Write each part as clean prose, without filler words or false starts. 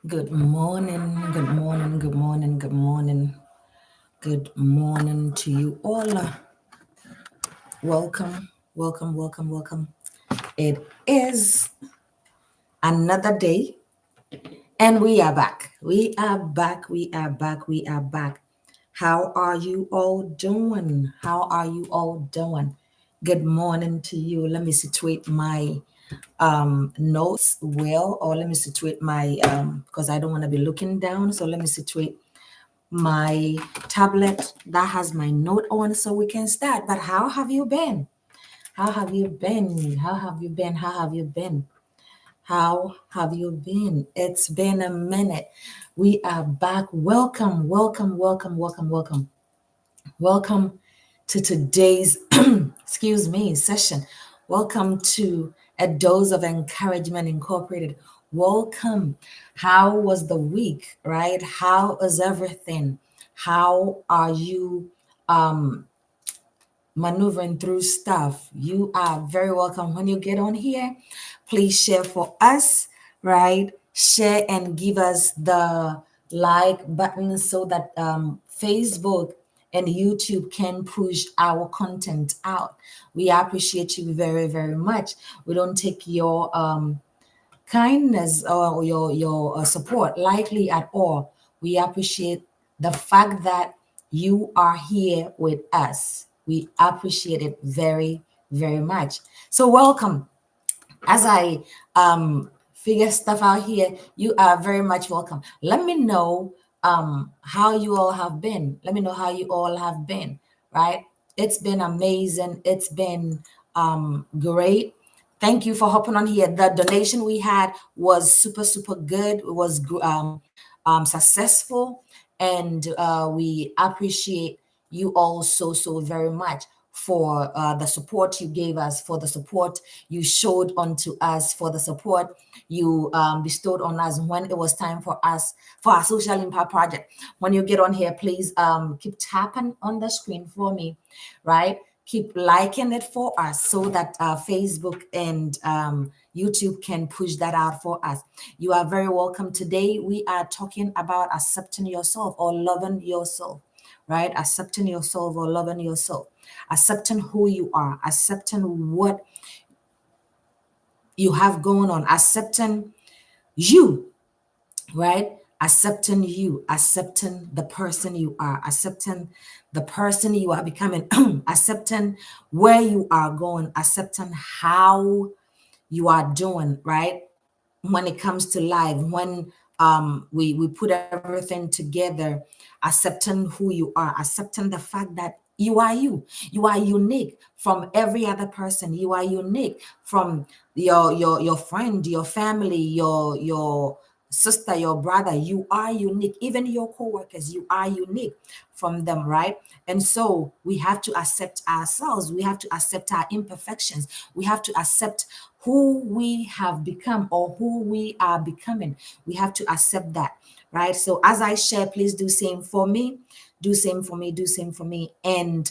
Good morning, good morning, good morning, good morning, good morning to you all. Welcome, welcome, welcome, welcome. It is another day, and we are back. We are back, we are back, we are back. How are you all doing? How are you all doing? Good morning to you. Let me situate my notes well, or let me situate my because I don't want to be looking down. So let me situate my tablet that has my note on so we can start. But how have you been? How have you been? How have you been? How have you been? How have you been? It's been a minute. We are back. Welcome, welcome, welcome, welcome, welcome. Welcome to today's excuse me session. Welcome to a dose of encouragement incorporated. Welcome. How was the week, right? How is everything? How are you maneuvering through stuff? You are very welcome. When you get on here, please share for us, right? Share and give us the like button so that Facebook and YouTube can push our content out. We appreciate you very, very much. We don't take your kindness or your support lightly at all. We appreciate the fact that you are here with us. We appreciate it very, very much. So welcome. As I figure stuff out here, you are very much welcome. Let me know how you all have been. Let me know how you all have been, right? It's been amazing. It's been great. Thank you for hopping on here. The donation we had was super, super good. It was successful, and we appreciate you all so, so very much for the support you gave us, for the support you showed onto us, for the support you bestowed on us when it was time for us, for our social impact project. When you get on here, please keep tapping on the screen for me, right? Keep liking it for us so that Facebook and YouTube can push that out for us. You are very welcome. Today, we are talking about accepting yourself or loving yourself, right? Accepting yourself or loving yourself, accepting who you are, accepting what you have going on, accepting you, right? Accepting you, accepting the person you are, accepting the person you are becoming, accepting where you are going, accepting how you are doing, right? When it comes to life, when we put everything together, accepting who you are, accepting the fact that you are unique from every other person, you are unique from your friend, your family, your sister, your brother. You are unique. Even your co-workers, you are unique from them, right? And so we have to accept ourselves, we have to accept our imperfections, we have to accept who we have become or who we are becoming. We have to accept that, right? So as I share, please do same for me, do same for me, do same for me, and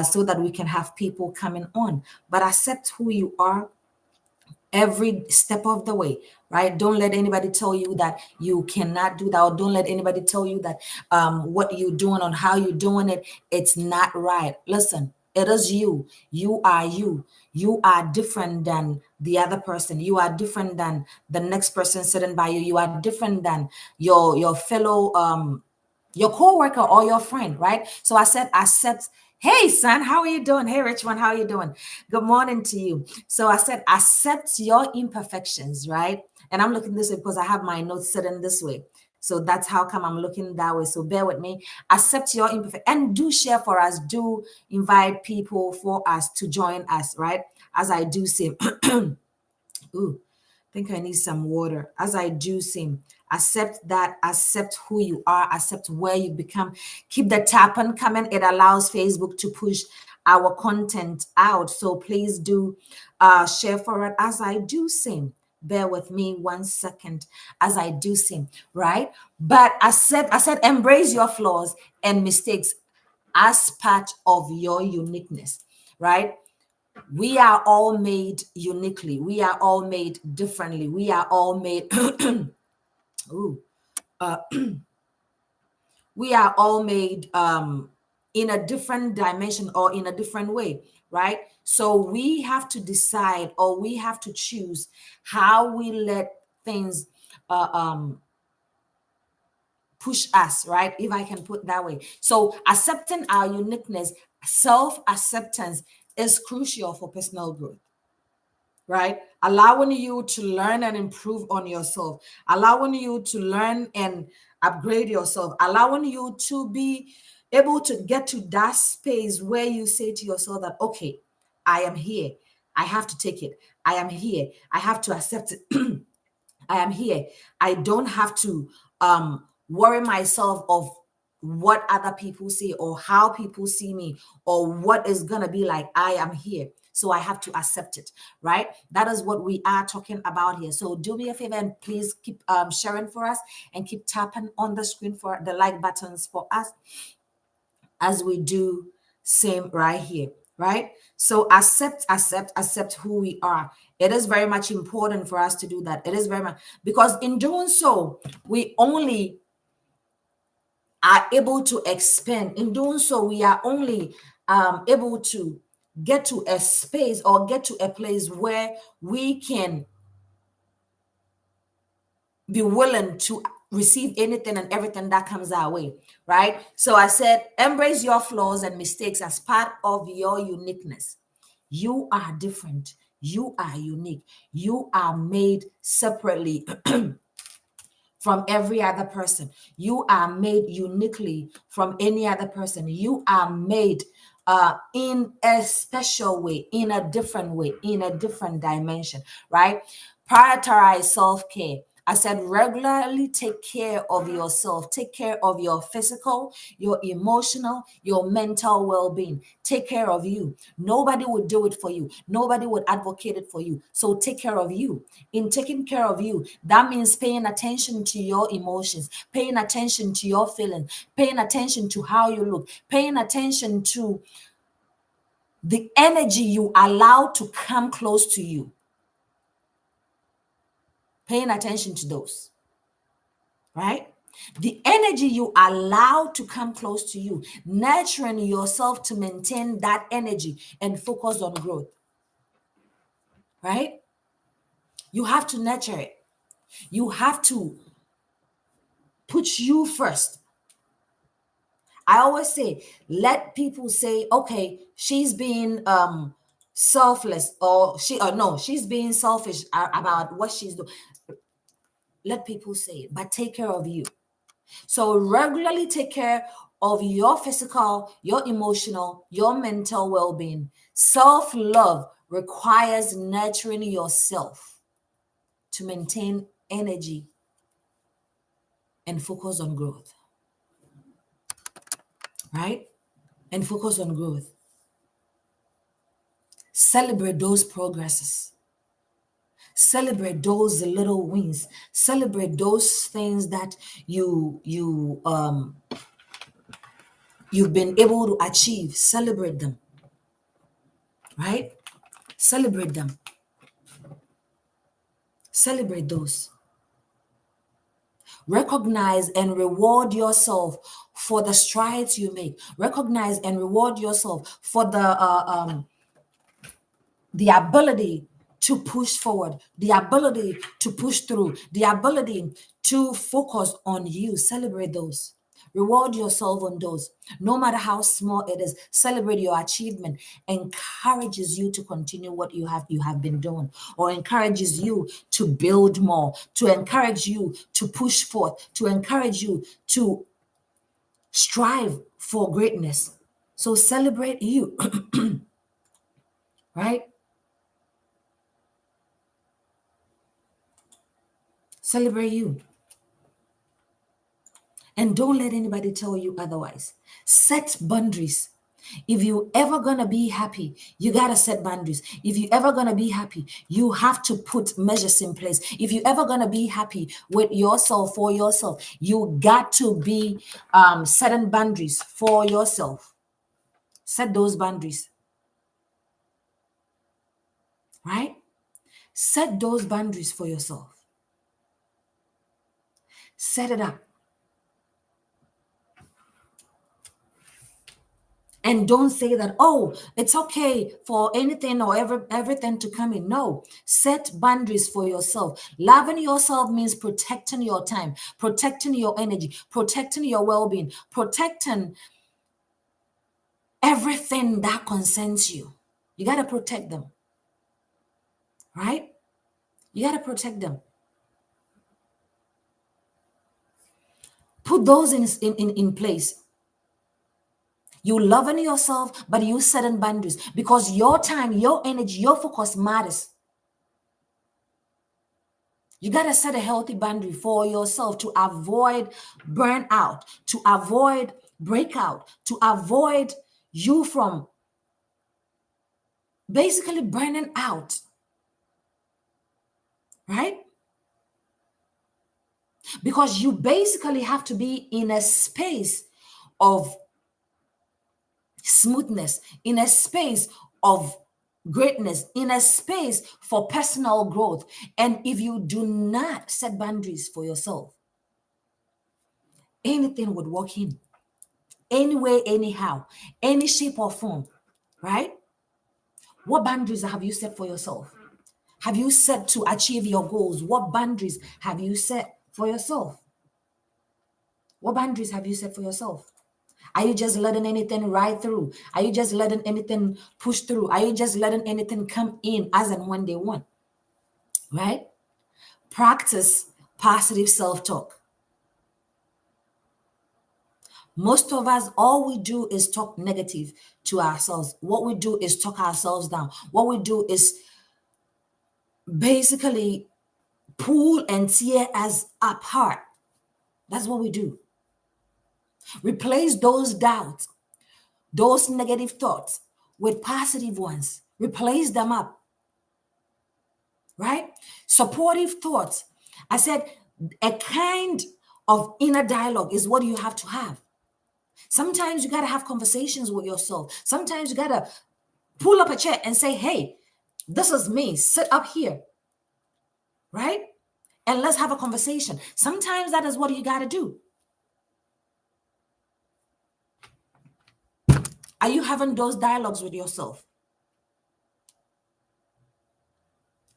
so that we can have people coming on. But accept who you are every step of the way, right? Don't let anybody tell you that you cannot do that, or don't let anybody tell you that what you're doing or how you're doing it, it's not right. Listen, it is you. You are you. You are different than the other person. You are different than the next person sitting by you. You are different than your fellow your coworker or your friend, right? So I said, accept. Hey, son, how are you doing? Hey, rich one, how are you doing? Good morning to you. So I said, accept your imperfections, right? And I'm looking this way because I have my notes sitting this way. So that's how come I'm looking that way. So bear with me. Accept your imperfect and do share for us. Do invite people for us to join us, right? As I do say, ooh, think I need some water. As I do sing, accept that, accept who you are, accept where you become. Keep the tapping coming. It allows Facebook to push our content out. So please do share for it as I do sing. Bear with me 1 second as I do sing, right? But I said, embrace your flaws and mistakes as part of your uniqueness, right? We are all made uniquely. We are all made differently. We are all made Ooh, we are all made in a different dimension or in a different way, right? So we have to decide, or we have to choose how we let things uh, um, push us, right? If I can put that way. So accepting our uniqueness, self acceptance is crucial for personal growth, right? Allowing you to learn and improve on yourself, allowing you to learn and upgrade yourself, allowing you to be able to get to that space where you say to yourself that, okay, I am here. I have to take it. I am here. I have to accept it. I am here. I don't have to worry myself of what other people say or how people see me or what is going to be like. I am here. So I have to accept it, right? That is what we are talking about here. So do me a favor and please keep sharing for us and keep tapping on the screen for the like buttons for us as we do same right here, right? So accept who we are. It is very much important for us to do that. It is very much, because in doing so we only are able to expand. In doing so we are only able to get to a space or get to a place where we can be willing to receive anything and everything that comes our way, right? So I said, embrace your flaws and mistakes as part of your uniqueness. You are different. You are unique. You are made separately from every other person. You are made uniquely from any other person. You are made in a special way, in a different way, in a different dimension, right? Prioritize self care. I said, regularly take care of yourself. Take care of your physical, your emotional, your mental well being. Take care of you. Nobody would do it for you, nobody would advocate it for you. So take care of you. In taking care of you, that means paying attention to your emotions, paying attention to your feelings, paying attention to how you look, paying attention to the energy you allow to come close to you, paying attention to those, right? The energy you allow to come close to you, nurturing yourself to maintain that energy and focus on growth, right? You have to nurture it. You have to put you first. I always say, let people say, okay, she's being selfless, or she, or no, she's being selfish about what she's doing. Let people say it, but take care of you. So regularly take care of your physical, your emotional, your mental well-being. Self-love requires nurturing yourself to maintain energy and focus on growth, right? And focus on growth. Celebrate those progresses. Celebrate those little wins. Celebrate those things that you've been able to achieve. Celebrate them, right? Celebrate them. Celebrate those. Recognize and reward yourself for the strides you make. Recognize and reward yourself for the ability to push forward, the ability to push through, the ability to focus on you. Celebrate those. Reward yourself on those. No matter how small it is, celebrate your achievement. Encourages you to continue what you have been doing, or encourages you to build more, to encourage you to push forth, to encourage you to strive for greatness. So celebrate you, right? Celebrate you. And don't let anybody tell you otherwise. Set boundaries. If you ever gonna be happy, you gotta set boundaries. If you ever gonna be happy, you have to put measures in place. If you ever gonna be happy with yourself, for yourself, you got to be setting boundaries for yourself. Set those boundaries, right? Set those boundaries for yourself. Set it up. And don't say that, oh, it's okay for anything or everything to come in. No, set boundaries for yourself. Loving yourself means protecting your time, protecting your energy, protecting your well-being, protecting everything that concerns you. You got to protect them, right? You got to protect them. Put those in place. You loving yourself, but you setting boundaries because your time, your energy, your focus matters. You got to set a healthy boundary for yourself to avoid burnout, to avoid breakout, to avoid you from basically burning out, right? Because you basically have to be in a space of smoothness, in a space of greatness, in a space for personal growth. And if you do not set boundaries for yourself, anything would walk in, anyway, anyhow, any shape or form, right? What boundaries have you set for yourself? Have you set to achieve your goals? What boundaries have you set for yourself? What boundaries have you set for yourself? Are you just letting anything ride through? Are you just letting anything push through? Are you just letting anything come in as and when they want? Right? Practice positive self talk. Most of us, all we do is talk negative to ourselves. What we do is talk ourselves down. What we do is basically pull and tear us apart. That's what we do. Replace those doubts, those negative thoughts with positive ones. Replace them up, right? Supportive thoughts. I said a kind of inner dialogue is what you have to have. Sometimes you got to have conversations with yourself. Sometimes you got to pull up a chair and say, hey, this is me. Sit up here, right? And let's have a conversation. Sometimes that is what you got to do. Are you having those dialogues with yourself?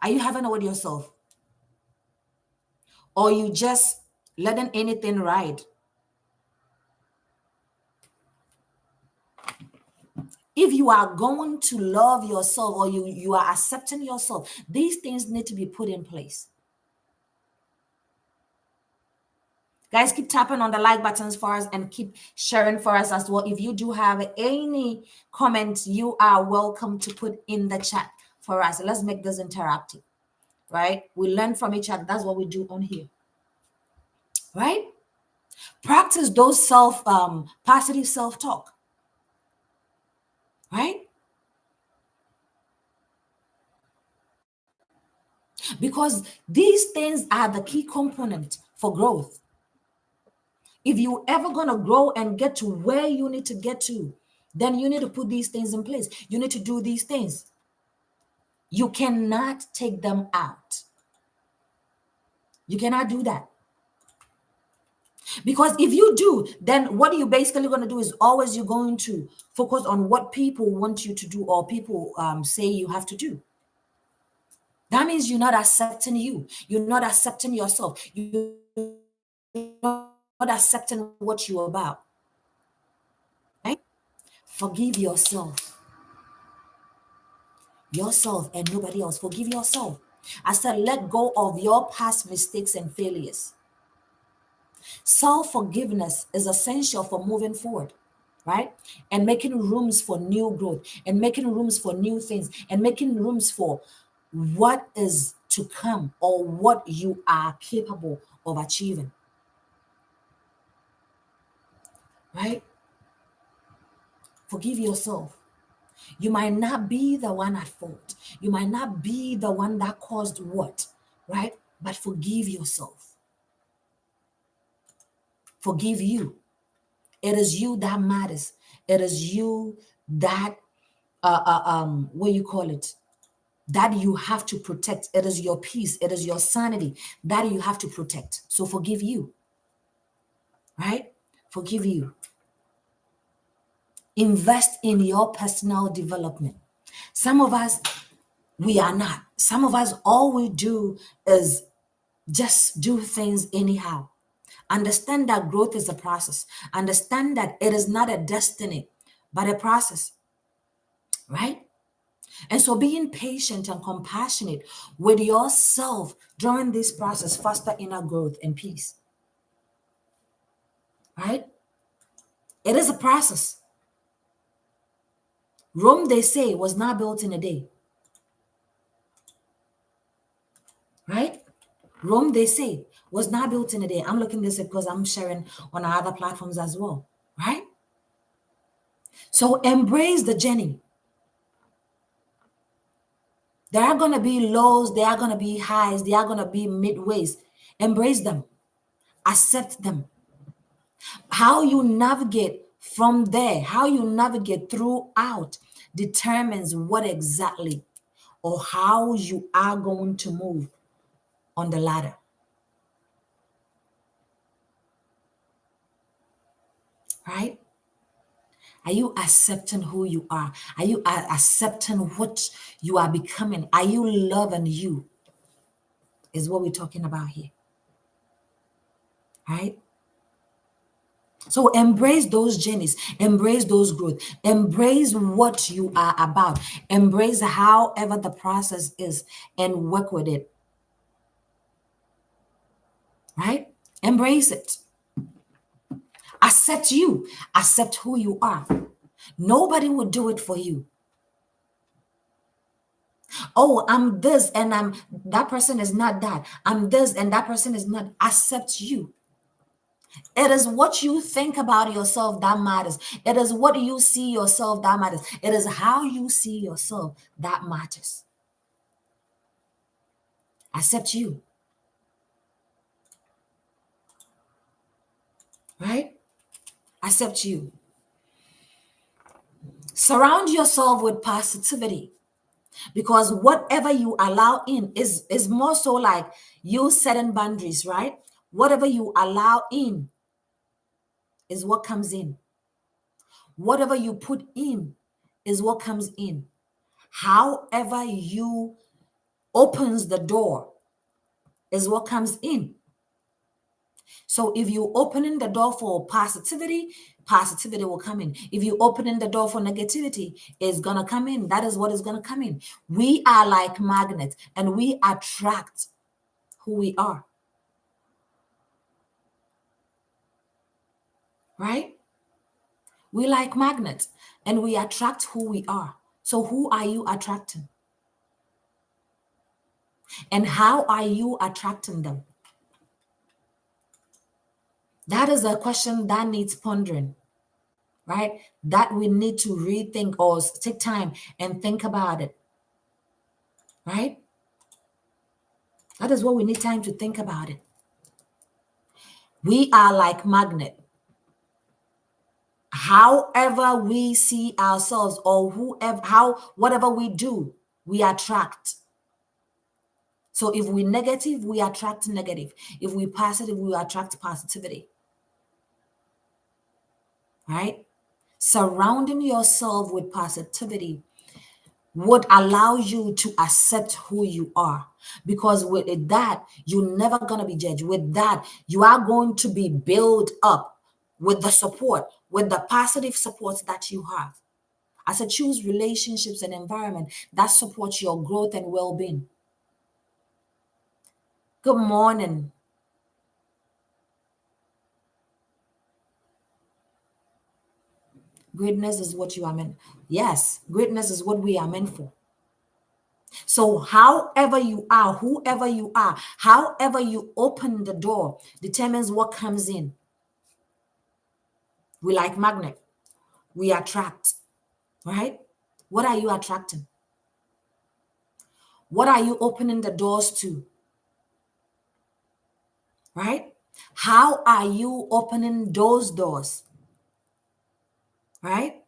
Are you having it with yourself? Or you just letting anything ride? If you are going to love yourself or you are accepting yourself, these things need to be put in place. Guys, keep tapping on the like buttons for us and keep sharing for us as well. If you do have any comments, you are welcome to put in the chat for us. Let's make this interactive, right? We learn from each other. That's what we do on here, right? Practice those positive self-talk, right? Because these things are the key component for growth. If you ever gonna grow and get to where you need to get to, then you need to put these things in place. You need to do these things. You cannot take them out. You cannot do that. Because if you do, then what you're basically going to do is always you're going to focus on what people want you to do or people say you have to do. That means you're not accepting you. You're not accepting yourself. You're not accepting what you're about. Right? Forgive yourself. Yourself and nobody else. Forgive yourself. I said, let go of your past mistakes and failures. Self-forgiveness is essential for moving forward, right? And making rooms for new growth and making rooms for new things and making rooms for what is to come or what you are capable of achieving, right? Forgive yourself. You might not be the one at fault. You might not be the one that caused what, right? But forgive yourself. Forgive you. It is you that matters. It is you that what you call it, that you have to protect. It is your peace. It is your sanity that you have to protect. So forgive you. right? Forgive you. Invest in your personal development. Some of us, we are not. Some of us, all we do is just do things anyhow. Understand that growth is a process. Understand that it is not a destiny, but a process, right? And so being patient and compassionate with yourself during this process foster inner growth and peace, right? It is a process. Rome, they say, was not built in a day, right? Rome, they say, was not built in a day. I'm looking this up because I'm sharing on our other platforms as well, right? So embrace the journey. There are going to be lows, there are going to be highs, there are going to be midways. Embrace them, accept them. How you navigate from there, how you navigate throughout determines what exactly or how you are going to move on the ladder, right? Are you accepting who you are? Are you accepting what you are becoming? Are you loving you? Is what we're talking about here, right? So embrace those journeys, embrace those growth, embrace what you are about, embrace however the process is and work with it, right? Embrace it. Accept you, accept who you are. Nobody will do it for you. Oh, I'm this and I'm that person is not that. I'm this and that person is not. Accept you. It is what you think about yourself that matters. It is what you see yourself that matters. It is how you see yourself that matters. Accept you, right? Accept you. Surround yourself with positivity because whatever you allow in is more so like you setting boundaries, right? Whatever you allow in is what comes in. Whatever you put in is what comes in. However you opens the door is what comes in. So if you opening the door for positivity, positivity will come in. If you opening the door for negativity, it's gonna come in. That is what is gonna come in. We are like magnets and we attract who we are, right? We like magnets and we attract who we are. So who are you attracting? And how are you attracting them? That is a question that needs pondering, right? That we need to rethink or take time and think about it, right? That is what we need time to think about it. We are like magnet. However we see ourselves or whoever, how whatever we do, we attract. So if we negative, we attract negative. If we positive, we attract positivity. Right? Surrounding yourself with positivity would allow you to accept who you are because with that you're never going to be judged. With that you are going to be built up with the support, with the positive support that you have. I said choose relationships and environment that supports your growth and well-being. Good morning. Greatness is what you are meant. Yes, greatness is what we are meant for. So, however you are, whoever you are, however you open the door determines what comes in. We like magnet, we attract, right? What are you attracting? What are you opening the doors to, right? How are you opening those doors, right?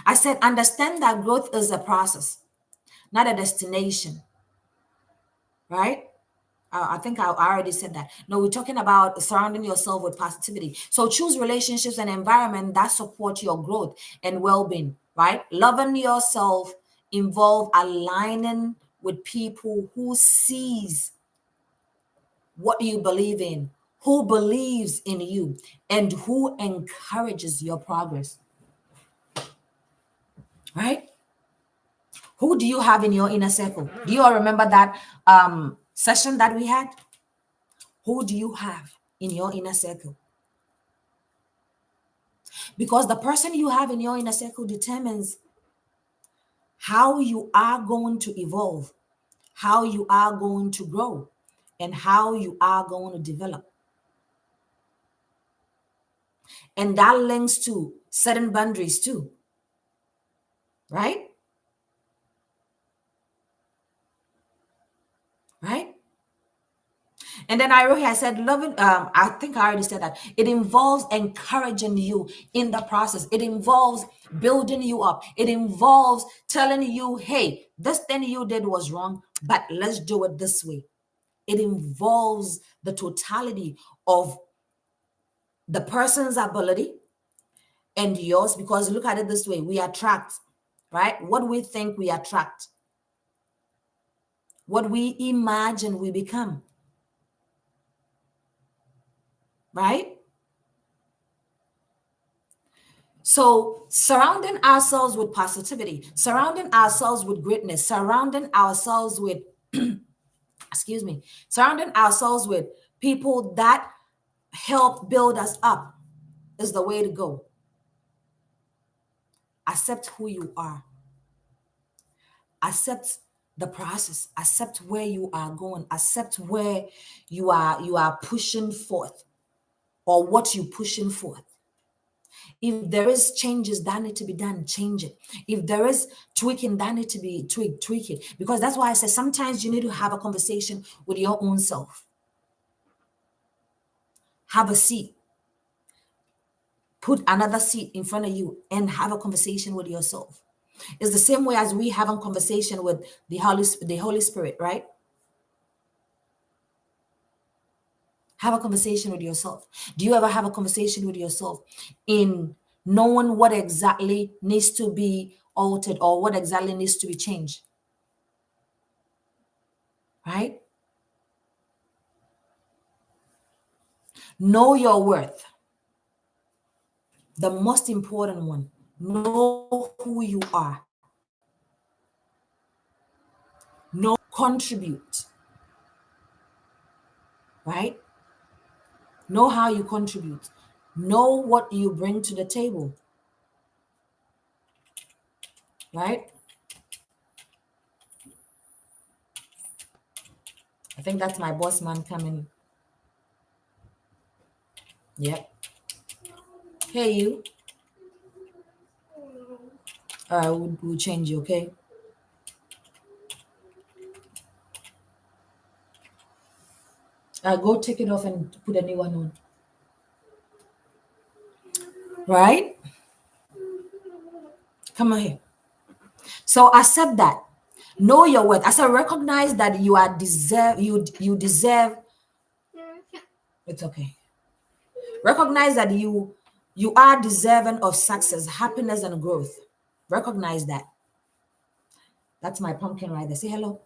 I said, understand that growth is a process, not a destination, right? I think I already said that. No, we're talking about surrounding yourself with positivity. So choose relationships and environment that support your growth and well-being, right? Loving yourself involve aligning with people who sees what you believe in, who believes in you, and who encourages your progress, right? Who do you have in your inner circle? Do you all remember that session that we had? Who do you have in your inner circle? Because the person you have in your inner circle determines how you are going to evolve, how you are going to grow, and how you are going to develop. And that links to certain boundaries too, right? Right? And then I wrote here, I said, loving, I think I already said that. It involves encouraging you in the process. It involves building you up. It involves telling you, hey, this thing you did was wrong, but let's do it this way. It involves the totality of the person's ability and yours, because look at it this way, we attract, right? What we think we attract, what we imagine we become, right? So, surrounding ourselves with positivity, surrounding ourselves with greatness, surrounding ourselves with, excuse me, surrounding ourselves with people that help build us up is the way to go. Accept who you are, accept the process, accept where you are going, accept where you are pushing forth, or what you're pushing forth. If there is changes that need to be done, change it. If there is tweaking that need to be tweaked, tweak it. Because that's why I said sometimes you need to have a conversation with your own self. Have a seat, put another seat in front of you, and have a conversation with yourself. It's the same way as we have a conversation with the Holy Spirit, right? Have a conversation with yourself. Do you ever have a conversation with yourself in knowing what exactly needs to be altered or what exactly needs to be changed? Right? Know your worth. The most important one. Know who you are. Know contribute. Right? Know how you contribute. Know what you bring to the table. Right? I think that's my boss man coming. Yep. Hey, you. All right, we'll change you, okay? Go take it off and put a new one on. Right? Come on here. So accept that. Know your worth. I said recognize that you are deserve you deserve. It's okay. Recognize that you are deserving of success, happiness, and growth. Recognize that. That's my pumpkin right there. Say hello.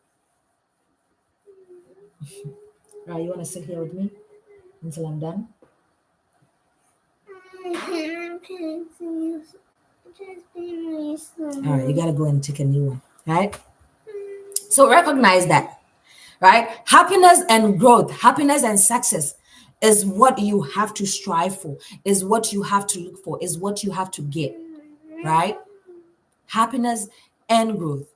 Right, you want to sit here with me until I'm done? All right, you gotta go and take a new one, right? So recognize that, right? Happiness and growth, happiness and success is what you have to strive for, is what you have to look for, is what you have to get, right? Happiness and growth.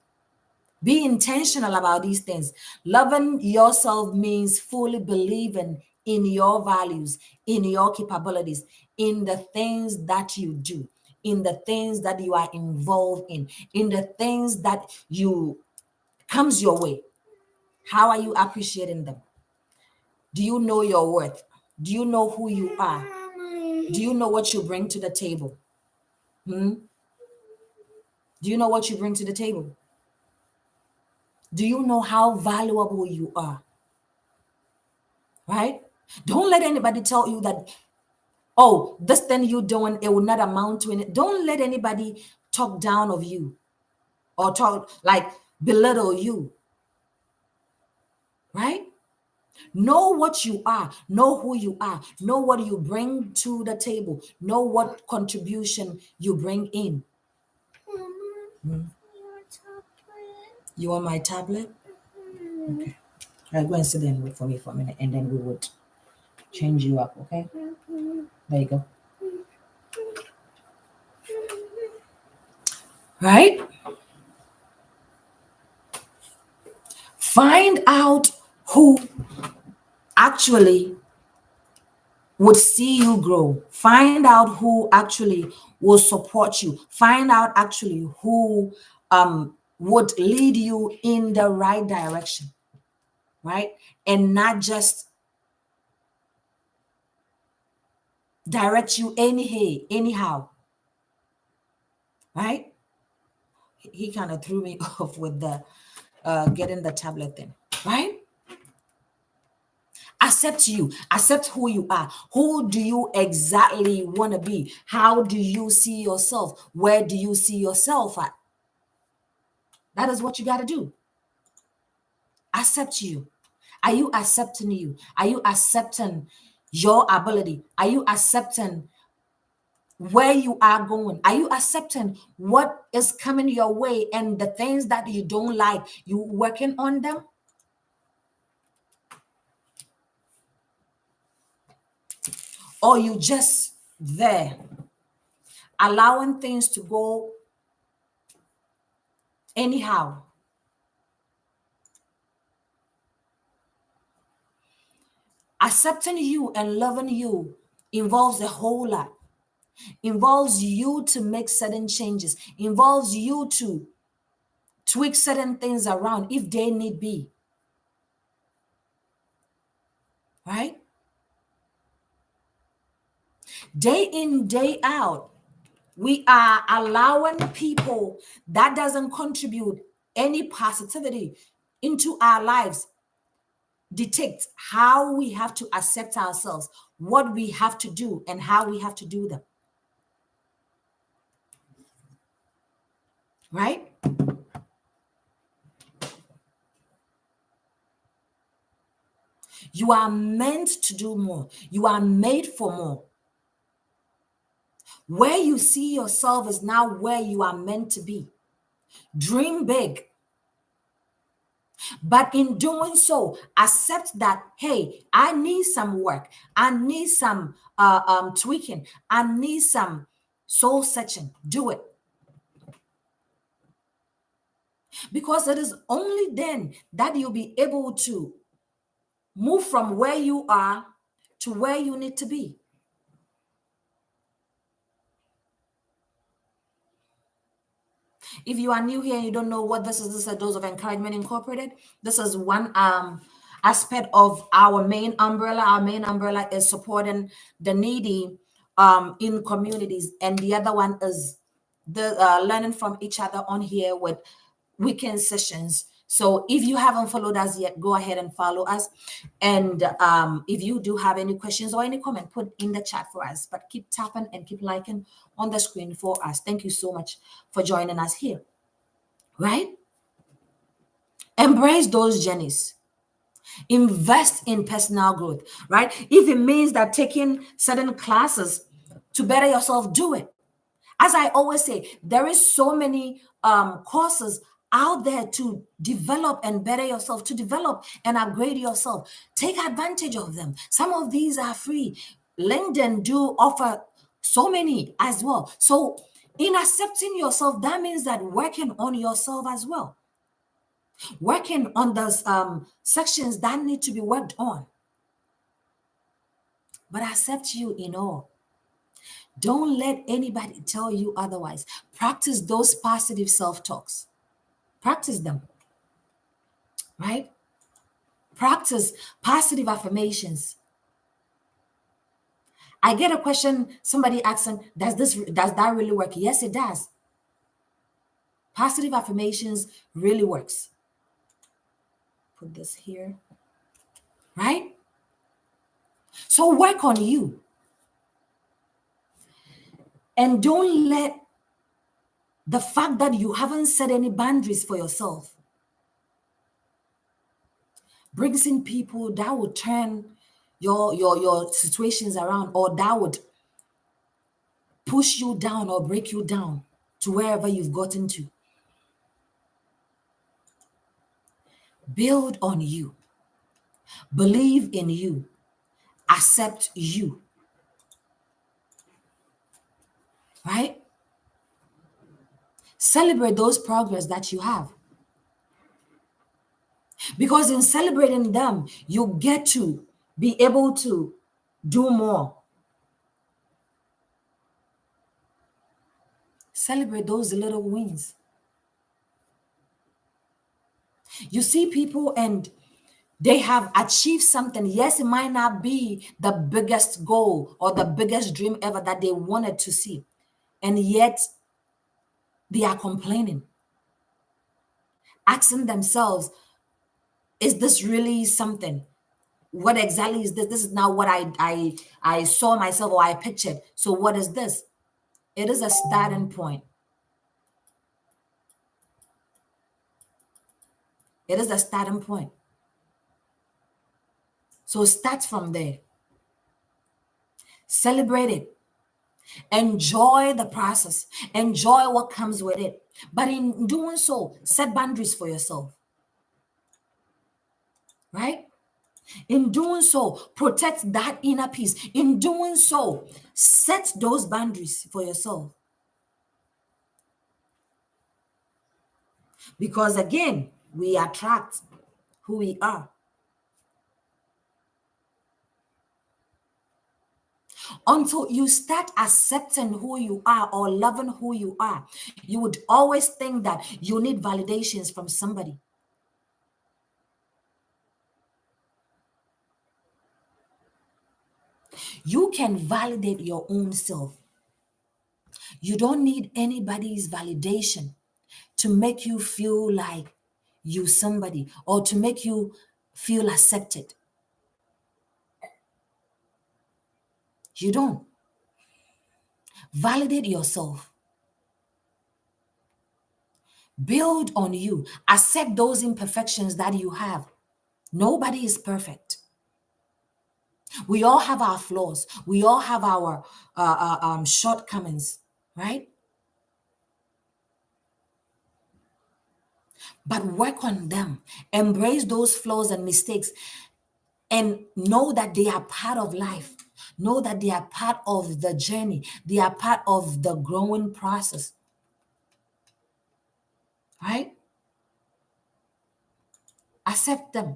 Be intentional about these things. Loving yourself means fully believing in your values, in your capabilities, in the things that you do, in the things that you are involved in the things that you comes your way. How are you appreciating them? Do you know your worth? Do you know who you are? Do you know what you bring to the table? Hmm? Do you know what you bring to the table? Do you know how valuable you are? right? Don't let anybody tell you that, oh, this thing you're doing, it will not amount to anything. Don't let anybody talk down of you or talk like belittle you, right? Know what you are, know who you are, know what you bring to the table, know what contribution you bring in. Hmm. You want my tablet? Okay. All right, go and sit there and wait for me for a minute, and then we would change you up, okay? There you go. Right? Find out who actually would see you grow. Find out who actually will support you. Find out actually who would lead you in the right direction, right? And not just direct you anyhow, right? He kind of threw me off with the getting the tablet thing, right? Accept you, accept who you are. Who do you exactly want to be? How do you see yourself? Where do you see yourself at? That is what you got to do. Accept you. Are you accepting you? Are you accepting your ability? Are you accepting where you are going? Are you accepting what is coming your way and the things that you don't like? You working on them? Or you just there allowing things to go anyhow? Accepting you and loving you involves a whole lot. Involves you to make certain changes. Involves you to tweak certain things around if they need be. Right? Day in, day out, we are allowing people that doesn't contribute any positivity into our lives dictate how we have to accept ourselves, what we have to do, and how we have to do them. Right? You are meant to do more. You are made for more. Where you see yourself is now where you are meant to be. Dream big. But in doing so, accept that, hey, I need some work. I need some tweaking. I need some soul searching. Do it. Because it is only then that you'll be able to move from where you are to where you need to be. If you are new here and you don't know what this is a Dose of Encouragement Incorporated. This is one aspect of our main umbrella. Our main umbrella is supporting the needy in communities, and the other one is the learning from each other on here with weekend sessions. So if you haven't followed us yet, go ahead and follow us. And if you do have any questions or any comment, put in the chat for us. But keep tapping and keep liking on the screen for us. Thank you so much for joining us here. Right? Embrace those journeys. Invest in personal growth. Right? If it means that taking certain classes to better yourself, do it. As I always say, there is so many courses out there to develop and better yourself, to develop and upgrade yourself. Take advantage of them. Some of these are free. LinkedIn do offer so many as well. So in accepting yourself, that means that working on yourself as well. Working on those sections that need to be worked on. But accept you in all. Don't let anybody tell you otherwise. Practice those positive self talks. Practice them, right? Practice positive affirmations. I get a question, somebody asking, does that really work? Yes, it does. Positive affirmations really works. Put this here, right? So work on you and don't let the fact that you haven't set any boundaries for yourself brings in people that would turn your situations around, or that would push you down or break you down to wherever you've gotten to. Build on you, believe in you, accept you, right? Celebrate those progress that you have, because in celebrating them you get to be able to do more. Celebrate those little wins. You see people and they have achieved something. Yes, it might not be the biggest goal or the biggest dream ever that they wanted to see, and yet they are complaining, asking themselves, is this really something? What exactly is this? This is not what I saw myself or I pictured. So what is this? It is a starting point. It is a starting point. So start from there. Celebrate it. Enjoy the process. Enjoy what comes with it. But in doing so, set boundaries for yourself, right? In doing so, protect that inner peace. In doing so, set those boundaries for yourself. Because again, we attract who we are. Until you start accepting who you are or loving who you are, you would always think that you need validations from somebody. You can validate your own self. You don't need anybody's validation to make you feel like you somebody or to make you feel accepted. You don't. Validate yourself. Build on you. Accept those imperfections that you have. Nobody is perfect. We all have our flaws. We all have our shortcomings, right? But work on them. Embrace those flaws and mistakes and know that they are part of life. Know that they are part of the journey. They are part of the growing process, right? Accept them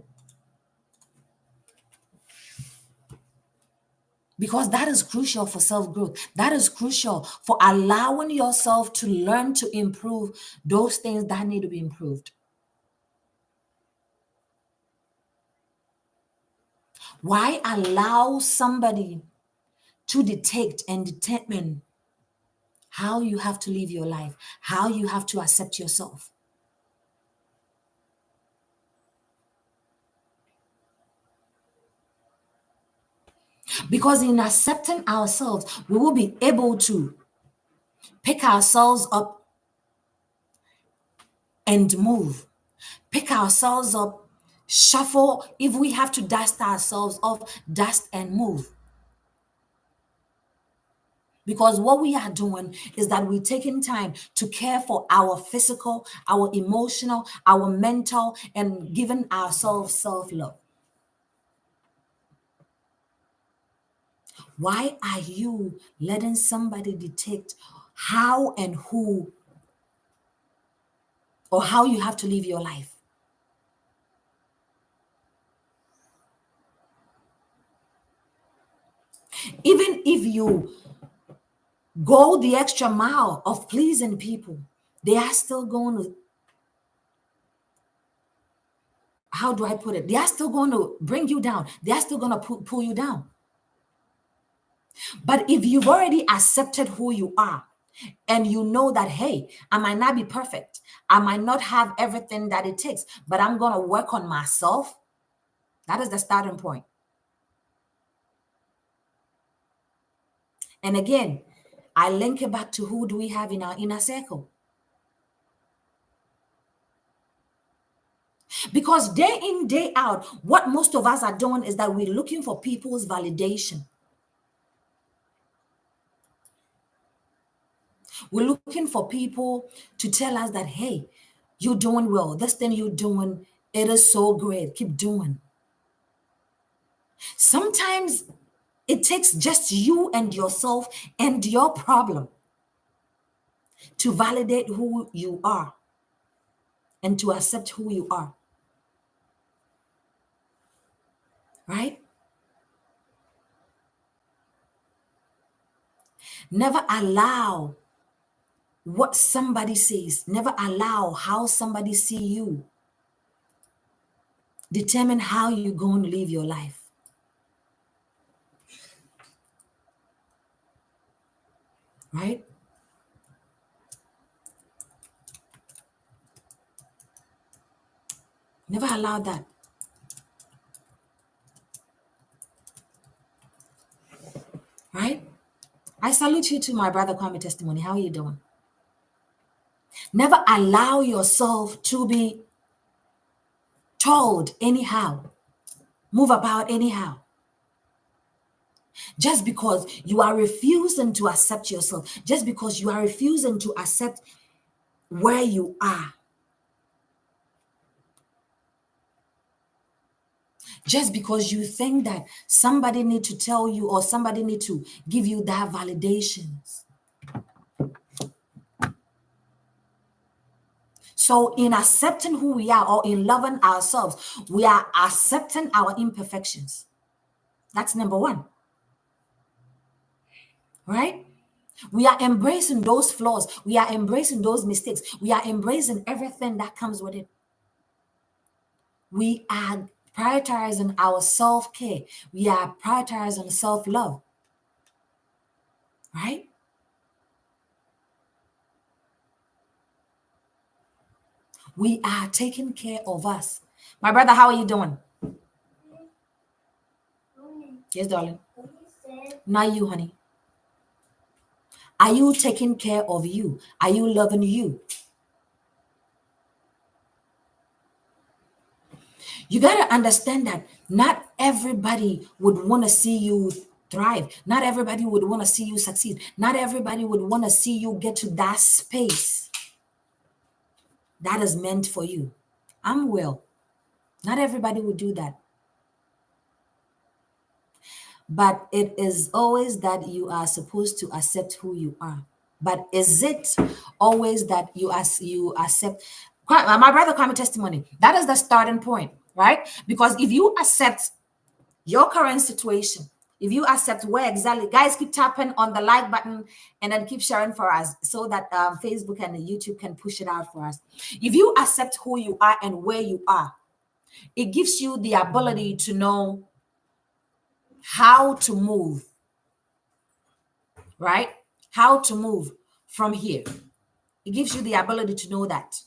because that is crucial for self growth. That is crucial for allowing yourself to learn to improve those things that need to be improved. Why allow somebody to detect and determine how you have to live your life, how you have to accept yourself? Because in accepting ourselves, we will be able to pick ourselves up and move, pick ourselves up, shuffle. If we have to dust ourselves off, dust and move. Because what we are doing is that we're taking time to care for our physical, our emotional, our mental, and giving ourselves self love. Why are you letting somebody dictate how and who or how you have to live your life? Even if you go the extra mile of pleasing people, they are still going to, how do I put it? They are still going to bring you down. They are still going to pull you down. But if you've already accepted who you are and you know that, hey, I might not be perfect, I might not have everything that it takes, but I'm going to work on myself, that is the starting point. And again, I link it back to who do we have in our inner circle? Because day in, day out, what most of us are doing is that we're looking for people's validation. We're looking for people to tell us that, hey, you're doing well. This thing you're doing, it is so great. Keep doing. Sometimes it takes just you and yourself and your problem to validate who you are and to accept who you are. Right? Never allow what somebody says, never allow how somebody see you determine how you're going to live your life. Right? Never allow that. Right? I salute you to my brother Kwame testimony. How are you doing? Never allow yourself to be told anyhow, move about anyhow. Just because you are refusing to accept yourself, just because you are refusing to accept where you are, just because you think that somebody need to tell you or somebody need to give you that validations. So in accepting who we are or in loving ourselves, we are accepting our imperfections. That's number one. Right? We are embracing those flaws. We are embracing those mistakes. We are embracing everything that comes with it. We are prioritizing our self-care. We are prioritizing self-love. Right? We are taking care of us. My brother, how are you doing? Yes, darling. Not you, honey. Are you taking care of you? Are you loving you? You got to understand that not everybody would want to see you thrive. Not everybody would want to see you succeed. Not everybody would want to see you get to that space that is meant for you. I'm well. Not everybody would do that. But it is always that you are supposed to accept who you are. But is it always that you accept? My brother Kwame testimony. That is the starting point, right? Because if you accept your current situation, if you accept where exactly, guys, keep tapping on the like button and then keep sharing for us so that Facebook and YouTube can push it out for us. If you accept who you are and where you are, it gives you the ability to know how to move, right? How to move from here. It gives you the ability to know that.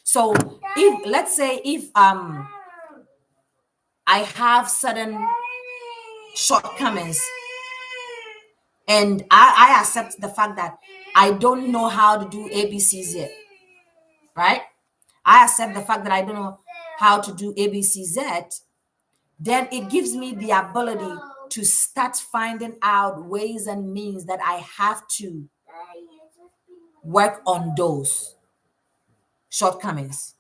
So if let's say if I have certain shortcomings and I accept the fact that I don't know how to do ABCs yet, right? I accept the fact that I don't know how to do ABCs yet, then it gives me the ability to start finding out ways and means that I have to work on those shortcomings.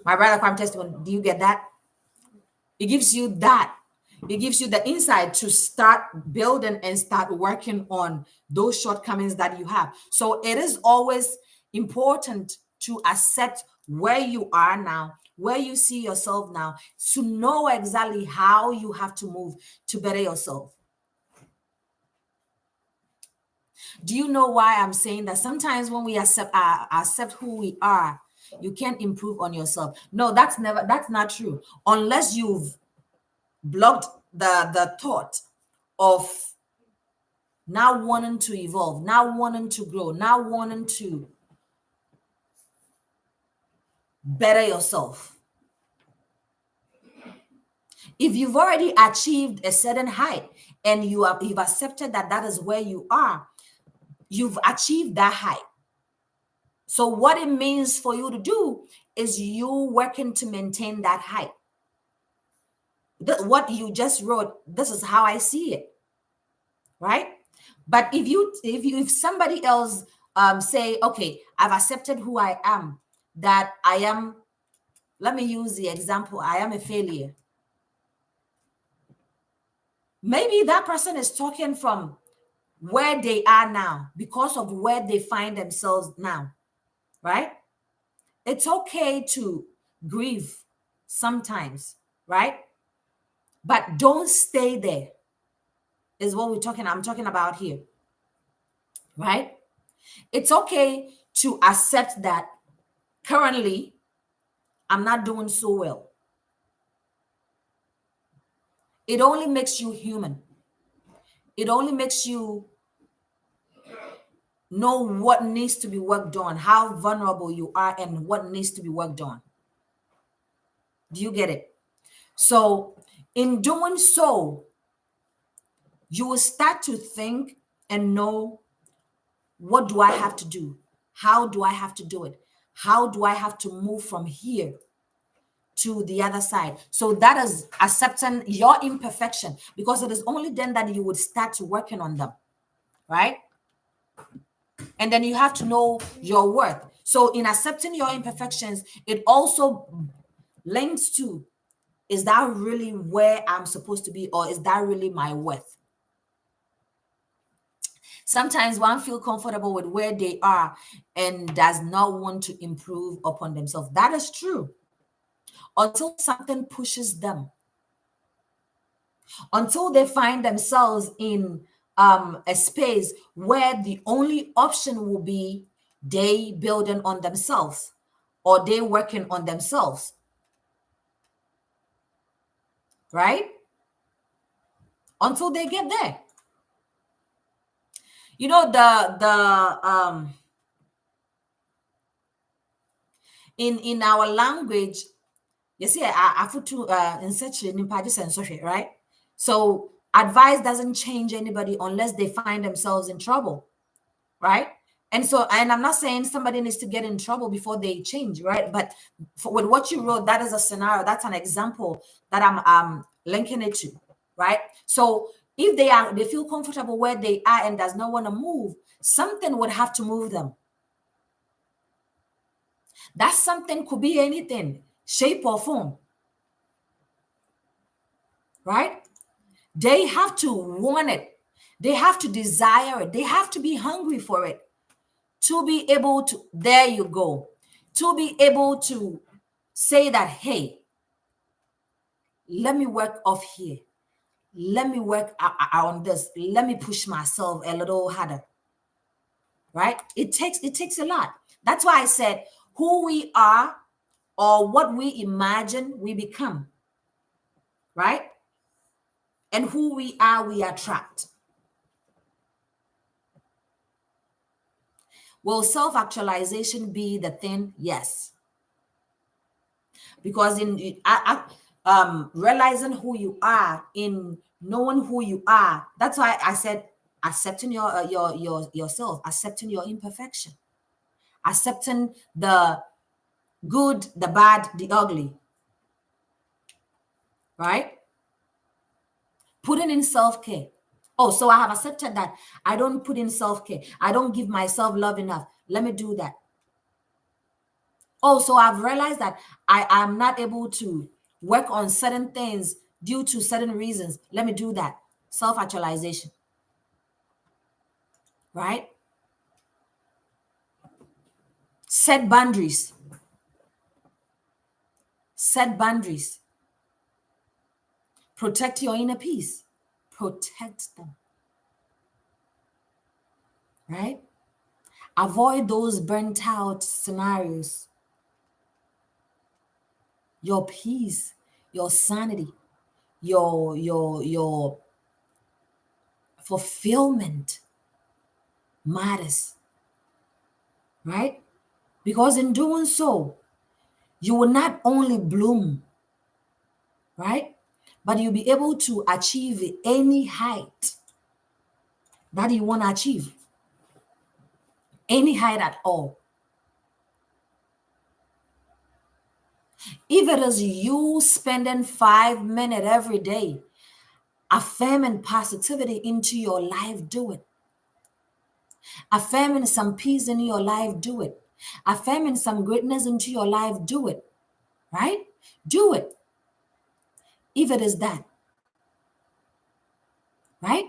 My brother Kwame testimony, do you get that? It gives you that. It gives you the insight to start building and start working on those shortcomings that you have. So it is always important to accept where you are now, where you see yourself now, to know exactly how you have to move to better yourself. Do you know why I'm saying that? Sometimes when we accept who we are, you can't improve on yourself. No, that's not true. Unless you've blocked the thought of now wanting to evolve, now wanting to grow, now wanting to better yourself. If you've already achieved a certain height and you've accepted that that is where you are, you've achieved that height. So what it means for you to do is you working to maintain that height. What you just wrote, this is how I see it, right? But if somebody else say, okay, I've accepted who I am, that I am, let me use the example, I am a failure. Maybe that person is talking from where they are now because of where they find themselves now, right? It's okay to grieve sometimes, right? But don't stay there, is what I'm talking about here, right? It's okay to accept that currently I'm not doing so well. It only makes you human. It only makes you know what needs to be worked on, how vulnerable you are, and what needs to be worked on. Do you get it? So, in doing so, you will start to think and know, what do I have to do? How do I have to do it? How do I have to move from here to the other side? So that is accepting your imperfection, because it is only then that you would start working on them, right? And then you have to know your worth. So in accepting your imperfections, it also links to, is that really where I'm supposed to be, or is that really my worth? Sometimes one feel comfortable with where they are and does not want to improve upon themselves. That is true. Until something pushes them, until they find themselves in a space where the only option will be they building on themselves or they working on themselves, right? Until they get there. You know, in our language, you see, I put to in such an impact and social, right? So advice doesn't change anybody unless they find themselves in trouble, right? And so, and I'm not saying somebody needs to get in trouble before they change, right? But with what you wrote, that is a scenario, that's an example that I'm linking it to, right? So if they feel comfortable where they are and does not want to move, something would have to move them. That something could be anything, shape or form, right? They have to want it. They have to desire it. They have to be hungry for it to be able to, there you go, to be able to say that, hey, let me work off here. Let me work on this. Let me push myself a little harder, right? It takes a lot. That's why I said who we are or what we imagine we become, right? And who we are, we attract. Will self-actualization be the thing? Yes. Because realizing who you are, in knowing who you are, that's why I said accepting yourself, accepting your imperfection, accepting the good, the bad, the ugly, right? Putting in self-care. Oh, so I have accepted that I don't put in self-care, I don't give myself love enough, let me do that. Oh, so I've realized that I am not able to work on certain things due to certain reasons. Let me do that. Self actualization, right? Set boundaries. Set boundaries. Protect your inner peace. Protect them, right? Avoid those burnt out scenarios. Your peace, your sanity, your fulfillment matters, right? Because in doing so, you will not only bloom, right? but you'll be able to achieve any height that you want to achieve, any height at all. If it is you spending 5 minutes every day affirming positivity into your life, do it. Affirming some peace in your life, do it. Affirming some greatness into your life, do it. Right? Do it. If it is that, right?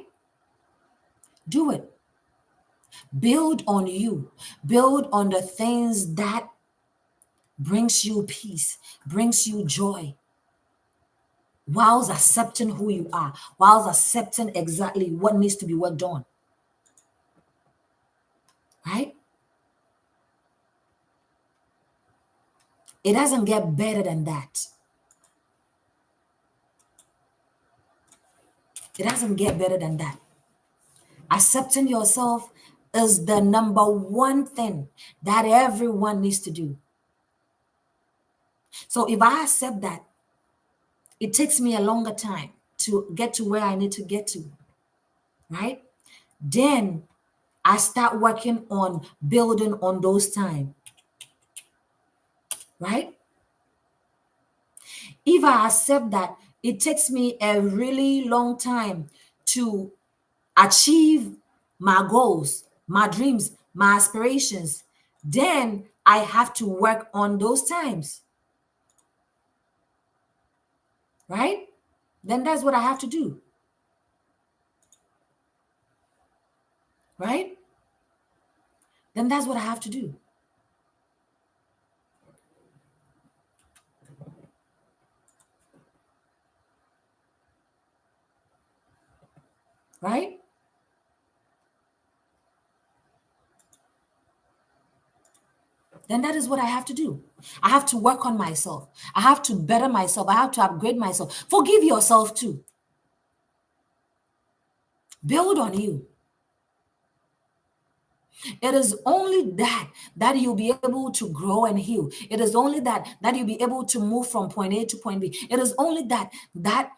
Do it. Build on you. Build on the things that brings you peace, brings you joy, whilst accepting who you are, whilst accepting exactly what needs to be worked on. Right? It doesn't get better than that. It doesn't get better than that. Accepting yourself is the number one thing that everyone needs to do. So if I accept that, it takes me a longer time to get to where I need to get to, right? Then I start working on building on those time, right? If I accept that it takes me a really long time to achieve my goals, my dreams, my aspirations, then I have to work on those times, right? Then that's what I have to do, right? Then that's what I have to do, right? Then that is what I have to do. I have to work on myself. I have to better myself. I have to upgrade myself. Forgive yourself too. Build on you. It is only that you'll be able to grow and heal. It is only that you'll be able to move from point A to point B. It is only that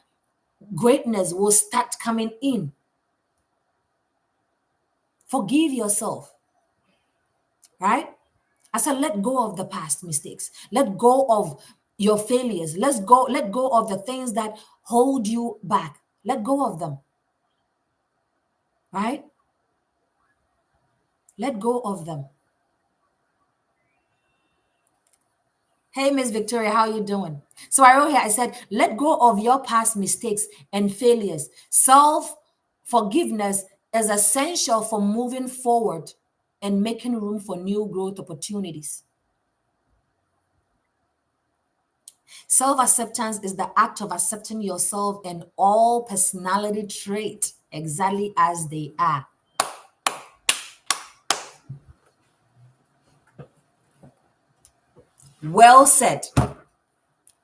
greatness will start coming in. Forgive yourself, right? I said, let go of the past mistakes. Let go of your failures. Let go of the things that hold you back. Let go of them, right? Let go of them. Hey, Miss Victoria, how you doing? So I wrote here, I said, let go of your past mistakes and failures. Self-forgiveness is essential for moving forward and making room for new growth opportunities. Self-acceptance is the act of accepting yourself and all personality traits exactly as they are. Well said,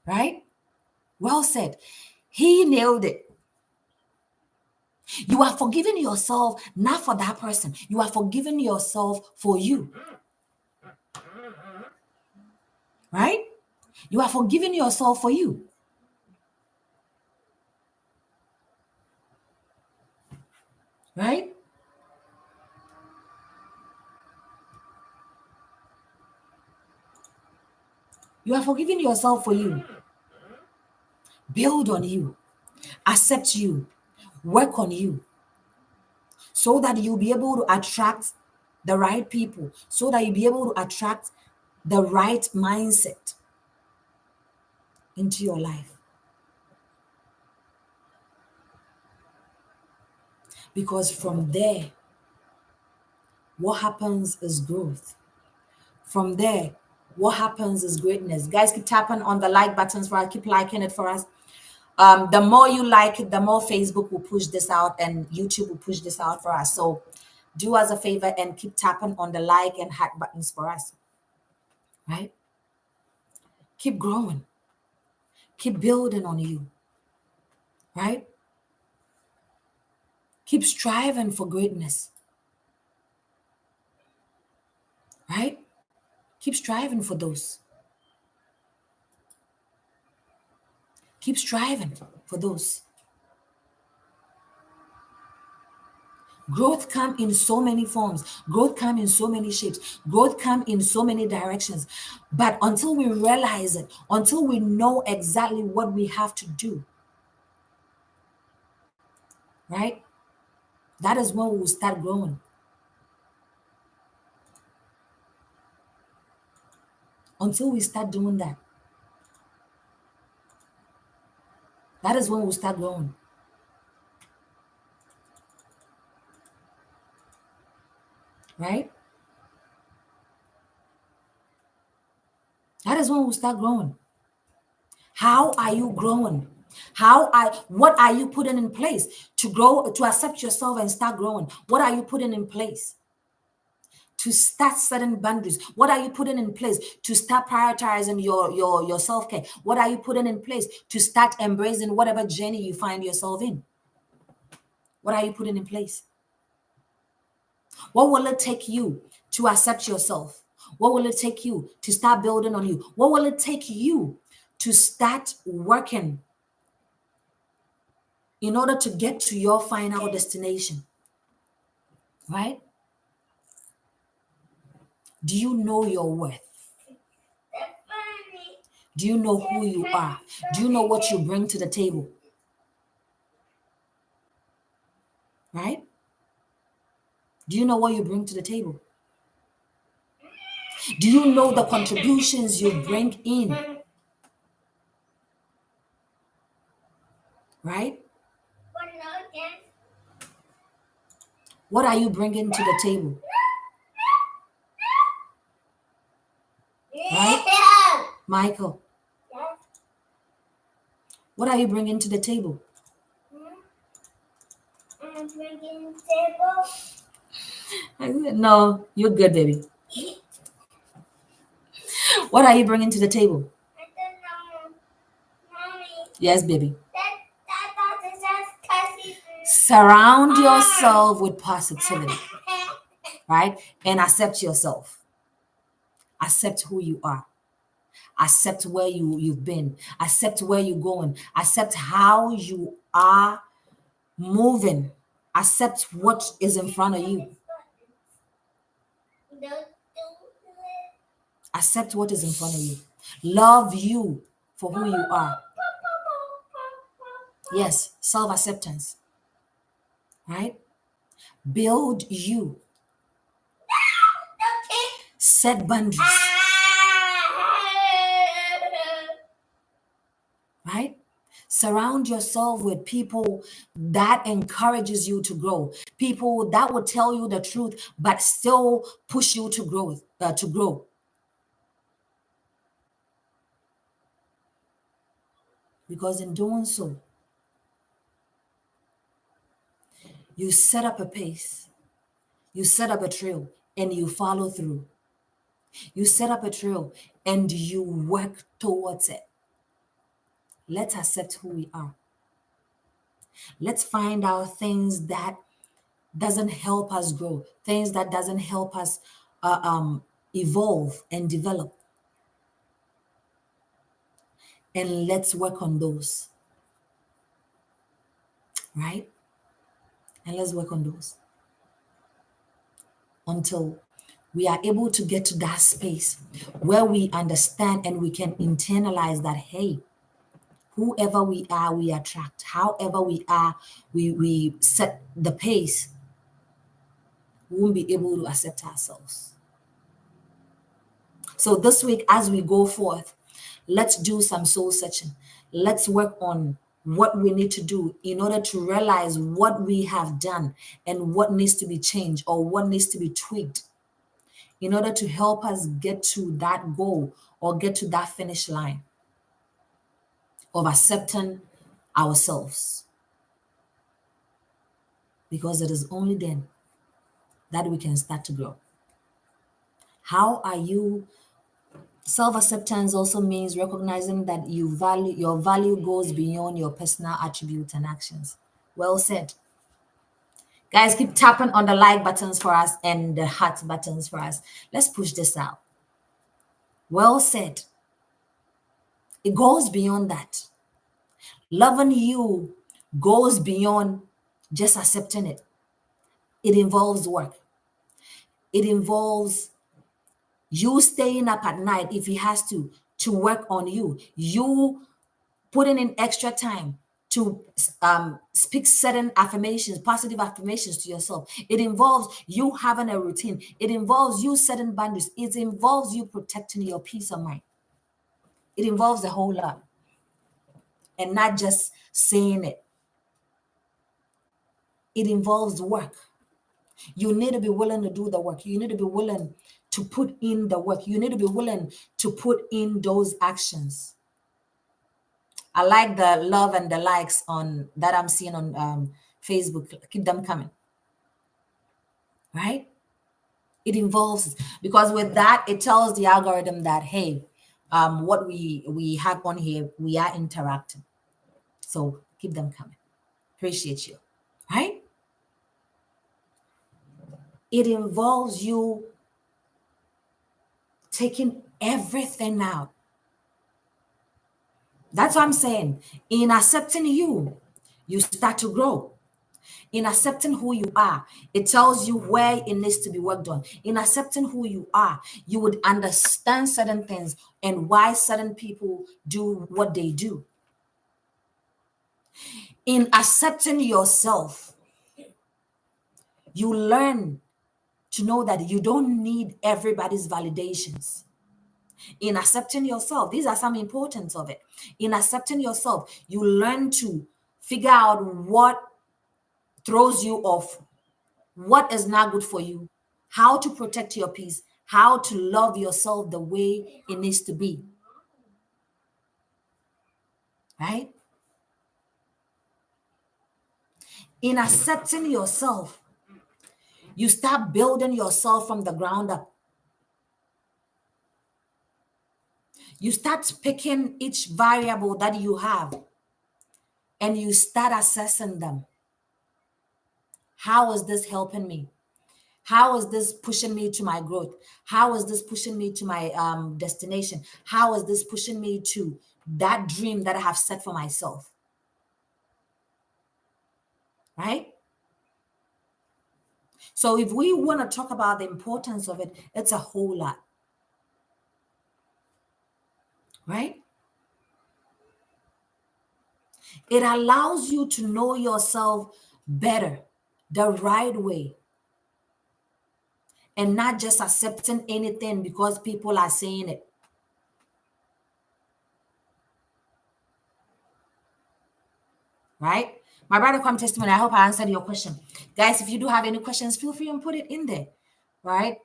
right? Well said. He nailed it. You are forgiving yourself not for that person. You are forgiving yourself for you, right? You are forgiving yourself for you, right? You are forgiving yourself for you. Build on you, accept you, work on you so that you'll be able to attract the right people, so that you'll be able to attract the right mindset into your life. Because from there, what happens is growth. From there, what happens is greatness. Guys, keep tapping on the like buttons for us, keep liking it for us. The more you like it, the more Facebook will push this out and YouTube will push this out for us. So do us a favor and keep tapping on the like and heart buttons for us, right? Keep growing, keep building on you, right? Keep striving for greatness, right? Keep striving for those. Keep striving for those. Growth come in so many forms. Growth come in so many shapes. Growth come in so many directions. But until we realize it, until we know exactly what we have to do, right? That is when we will start growing. Until we start doing that, that is when we'll start growing. Right? That is when we'll start growing. How are you growing? What are you putting in place to grow, to accept yourself and start growing? What are you putting in place to start setting boundaries? What are you putting in place to start prioritizing your self-care? What are you putting in place to start embracing whatever journey you find yourself in? What are you putting in place? What will it take you to accept yourself? What will it take you to start building on you? What will it take you to start working in order to get to your final destination? Right? Do you know your worth? Do you know who you are? Do you know what you bring to the table? Right? Do you know what you bring to the table? Do you know the contributions you bring in? Right? What are you bringing to the table? Right? Michael, what are you bringing to the table? I'm bringing table. No, you're good, baby. What are you bringing to the table? I don't know. Mommy. Yes, baby. That is just surround yourself with positivity, right? And accept yourself. Accept who you are. Accept where you've been. Accept where you're going. Accept how you are moving. Accept what is in front of you. Accept what is in front of you. Love you for who you are. Yes, self-acceptance. Right? Build you. Set boundaries. Right? Surround yourself with people that encourages you to grow. People that will tell you the truth, but still push you to grow. To grow. Because in doing so, you set up a pace, you set up a trail, and you follow through. You set up a trail and you work towards it. Let's accept who we are. Let's find out things that doesn't help us grow, things that doesn't help us evolve and develop. And let's work on those, right? And let's work on those until we are able to get to that space where we understand and we can internalize that, hey, whoever we are, we attract. However we are, we set the pace. We won't be able to accept ourselves. So this week, as we go forth, let's do some soul searching. Let's work on what we need to do in order to realize what we have done and what needs to be changed or what needs to be tweaked in order to help us get to that goal or get to that finish line of accepting ourselves. Because it is only then that we can start to grow. How are you? Self-acceptance also means recognizing that your value goes beyond your personal attributes and actions. Well said. Guys, keep tapping on the like buttons for us and the heart buttons for us. Let's push this out. Well said. It goes beyond that. Loving you goes beyond just accepting it. It involves work. It involves you staying up at night if he has to work on you. You putting in extra time to speak certain affirmations, positive affirmations to yourself. It involves you having a routine. It involves you setting boundaries. It involves you protecting your peace of mind. It involves a whole lot, and not just saying it. It involves work. You need to be willing to do the work. You need to be willing to put in the work. You need to be willing to put in those actions. I like the love and the likes on that I'm seeing on Facebook. Keep them coming, right? It involves, because with that it tells the algorithm that, hey, what we have on here, we are interacting. So keep them coming. Appreciate you, right? It involves you taking everything out. That's what I'm saying. In accepting you, you start to grow. In accepting who you are, it tells you where it needs to be worked on. In accepting who you are, you would understand certain things and why certain people do what they do. In accepting yourself, you learn to know that you don't need everybody's validations. In accepting yourself, these are some importance of it. In accepting yourself, you learn to figure out what throws you off, what is not good for you, how to protect your peace, how to love yourself the way it needs to be. Right? In accepting yourself, you start building yourself from the ground up. You start picking each variable that you have and you start assessing them. How is this helping me? How is this pushing me to my growth? How is this pushing me to my destination? How is this pushing me to that dream that I have set for myself? Right? So if we want to talk about the importance of it, it's a whole lot. Right? It allows you to know yourself better, the right way, and not just accepting anything because people are saying it. Right? My brother come testimony. I hope I answered your question. Guys, if you do have any questions, feel free and put it in there. Right?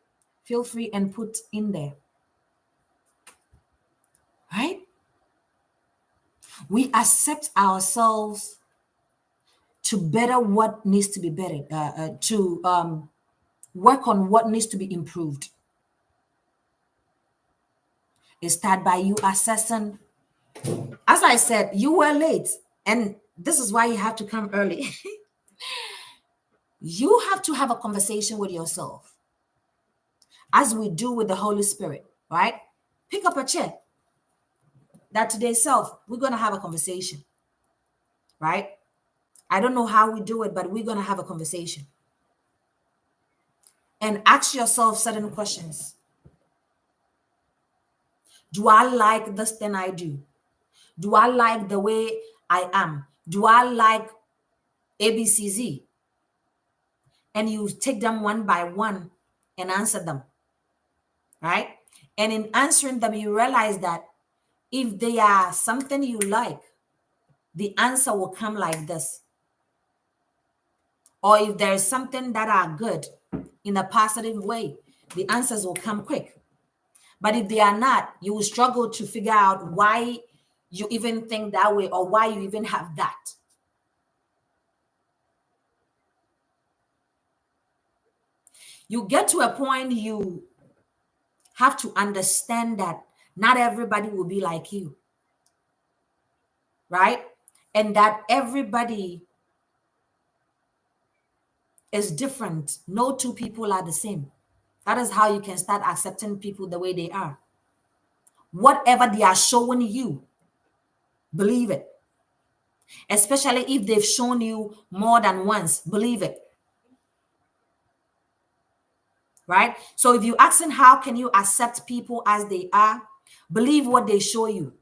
Feel free and put in there. Right? We accept ourselves to better what needs to be better, to work on what needs to be improved. It starts by you assessing. As I said, you were late, and this is why you have to come early. You have to have a conversation with yourself, as we do with the Holy Spirit, right? Pick up a chair. That today's self, we're going to have a conversation, right? I don't know how we do it, but we're going to have a conversation. And ask yourself certain questions. Do I like this thing I do? Do I like the way I am? Do I like ABCZ? And you take them one by one and answer them, right? And in answering them, you realize that if they are something you like, the answer will come like this. Or if there's something that are good in a positive way, the answers will come quick. But if they are not, you will struggle to figure out why you even think that way or why you even have that. You get to a point you have to understand that not everybody will be like you, right? And that everybody is different. No two people are the same. That is how you can start accepting people the way they are. Whatever they are showing you, believe it. especially if they've shown you more than once. Believe it. Right? So if you asking how can you accept people as they are, believe what they show you.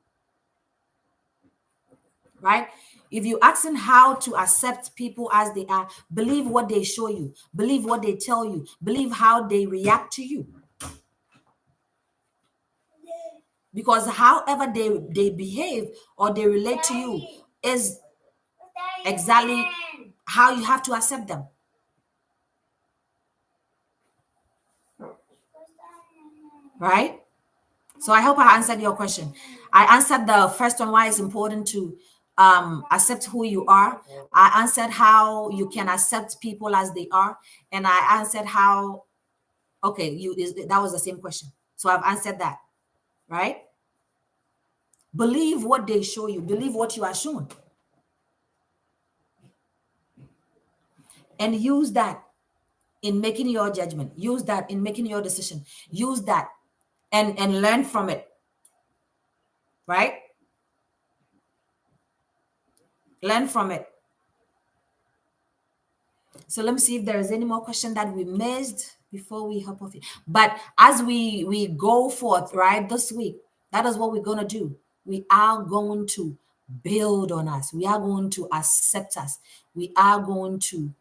Right? If you asking how to accept people as they are, believe what they show you, believe what they tell you, believe how they react to you. Because however they behave or they relate to you is exactly how you have to accept them. Right? So I hope I answered your question. I answered the first one, why it's important to accept who you are. I answered how you can accept people as they are, and I answered how. Okay, that was the same question. So I've answered that, right? Believe what they show you. Believe what you are shown, and use that in making your judgment. Use that in making your decision. Use that and learn from it, right? Learn from it. So let me see if there is any more question that we missed before we hop off it. But as we go forth, right, this week, that is what we're going to do. We are going to build on us. We are going to accept us. We are going to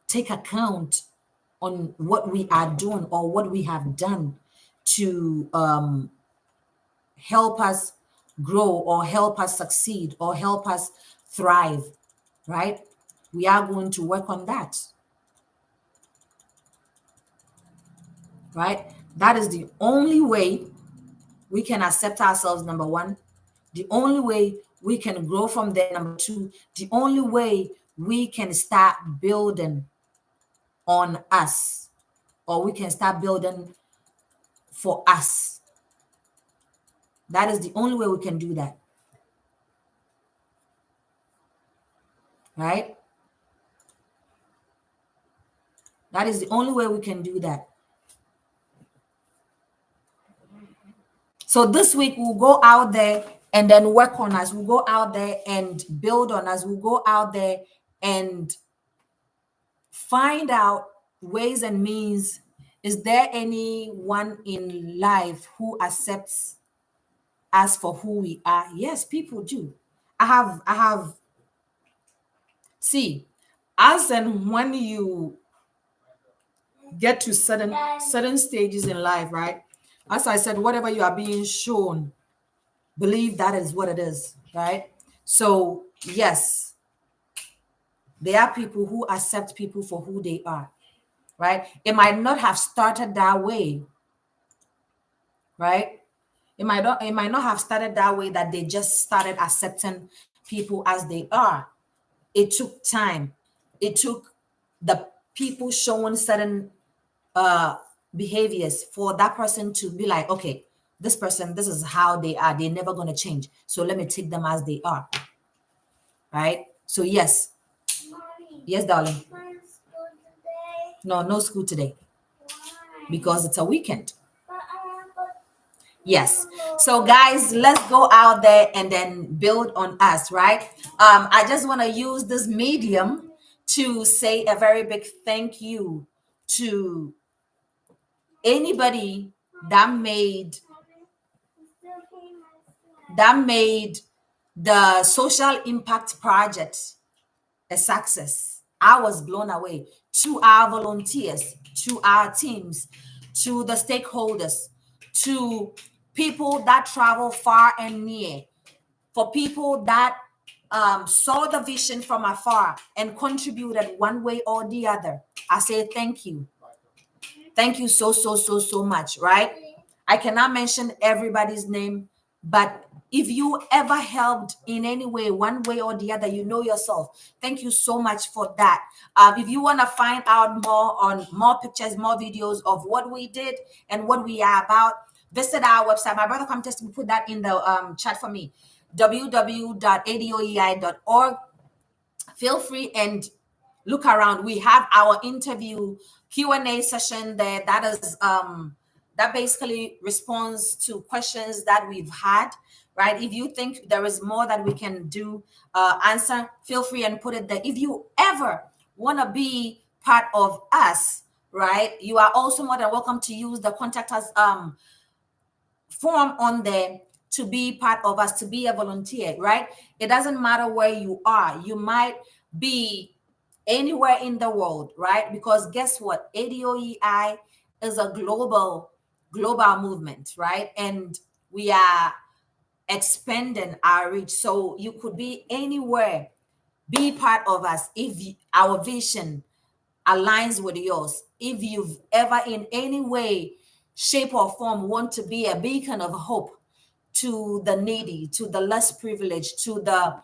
take account on what we are doing or what we have done to help us grow or help us succeed or help us thrive, right? We are going to work on that, right? That is the only way we can accept ourselves, number one. The only way we can grow from there, number two. The only way we can start building on us, or we can start building for us. That is the only way we can do that, right? That is the only way we can do that. So this week we'll go out there and then work on us. We'll go out there and build on us. We'll go out there and find out ways and means. Is there anyone in life who accepts us for who we are? Yes, people do. I have see, as and when you get to certain stages in life, right? As I said, whatever you are being shown, believe that is what it is, right? So yes, there are people who accept people for who they are, right? It might not have started that way, right? It might not have started that way, that they just started accepting people as they are. It took time. It took the people showing certain uh behaviors for that person to be like, okay, this person, this is how they are, they're never going to change, so let me take them as they are, right? So yes. Yes, darling. No school today. Because it's a weekend. Yes. So guys, let's go out there and then build on us, right? I just want to use this medium to say a very big thank you to anybody that made the social impact project a success. I was blown away. To our volunteers, to our teams, to the stakeholders, to people that travel far and near, for people that saw the vision from afar and contributed one way or the other. I say thank you. Thank you so much, right? I cannot mention everybody's name, but if you ever helped in any way, one way or the other, you know yourself. Thank you so much for that. If you want to find out more on more pictures, more videos of what we did and what we are about, visit our website. My brother come just put that in the chat for me, www.adoei.org. Feel free and look around. We have our interview Q&A session there. That is that basically responds to questions that we've had, right? If you think there is more that we can do, answer, feel free and put it there. If you ever want to be part of us, right, you are also more than welcome to use the contact us form on there to be part of us, to be a volunteer, right? It doesn't matter where you are. You might be anywhere in the world, right? Because guess what? ADOEI is a global movement, right? And we are expanding our reach. So you could be anywhere, be part of us if our vision aligns with yours. If you've ever in any way, shape or form want to be a beacon of hope to the needy, to the less privileged, to the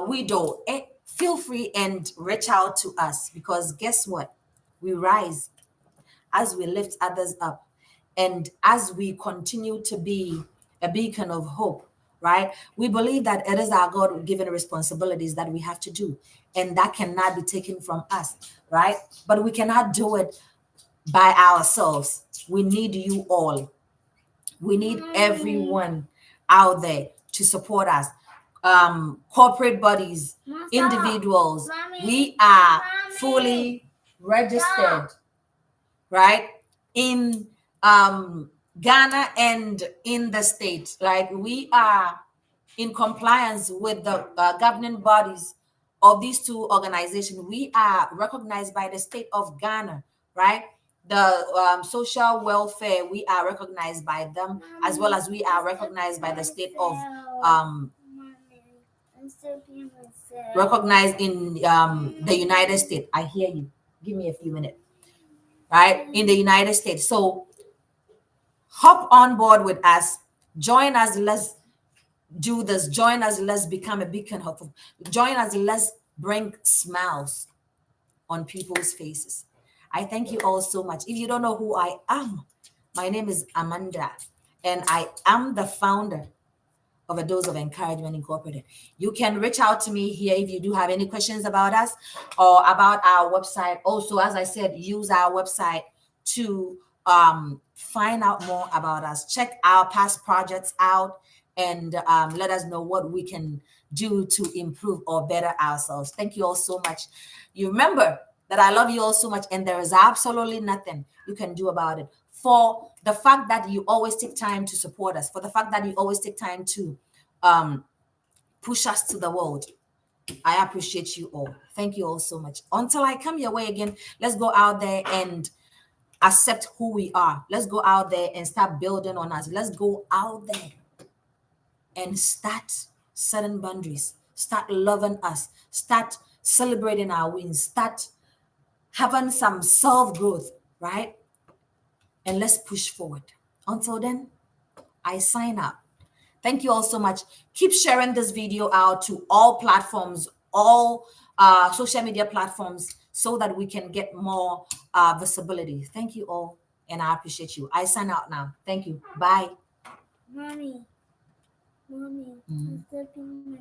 widow, feel free and reach out to us, because guess what? We rise as we lift others up, and as we continue to be a beacon of hope, right? We believe that it is our God given responsibilities that we have to do, and that cannot be taken from us, right? But we cannot do it by ourselves. We need you all. We need everyone out there to support us. Corporate bodies, individuals, we are fully registered, right, in Ghana and in the States. Like, we are in compliance with the governing bodies of these two organizations. We are recognized by the state of Ghana, right? The social welfare, we are recognized by them, as well as we are recognized by the state of recognized in the United States. I hear you. Give me a few minutes. Right, in the United States. So hop on board with us. Join us. Let's do this. Join us. Let's become a beacon of hope. Join us. Let's bring smiles on people's faces. I thank you all so much. If you don't know who I am, my name is Amanda, and I am the founder of A Dose of Encouragement Incorporated. You can reach out to me here if you do have any questions about us or about our website. Also, as I said, use our website to find out more about us. Check our past projects out, and let us know what we can do to improve or better ourselves. Thank you all so much. You remember that I love you all so much, and there is absolutely nothing you can do about it. For the fact that you always take time to support us, for the fact that you always take time to push us to the world, I appreciate you all. Thank you all so much. Until I come your way again, let's go out there and accept who we are. Let's go out there and start building on us. Let's go out there and start setting boundaries. Start loving us. Start celebrating our wins. Start having some self growth, right? And let's push forward. Until then, I sign out. Thank you all so much. Keep sharing this video out to all platforms, all social media platforms, so that we can get more visibility. Thank you all, and I appreciate you. I sign out now. Thank you. Bye. Mommy, I'm stepping my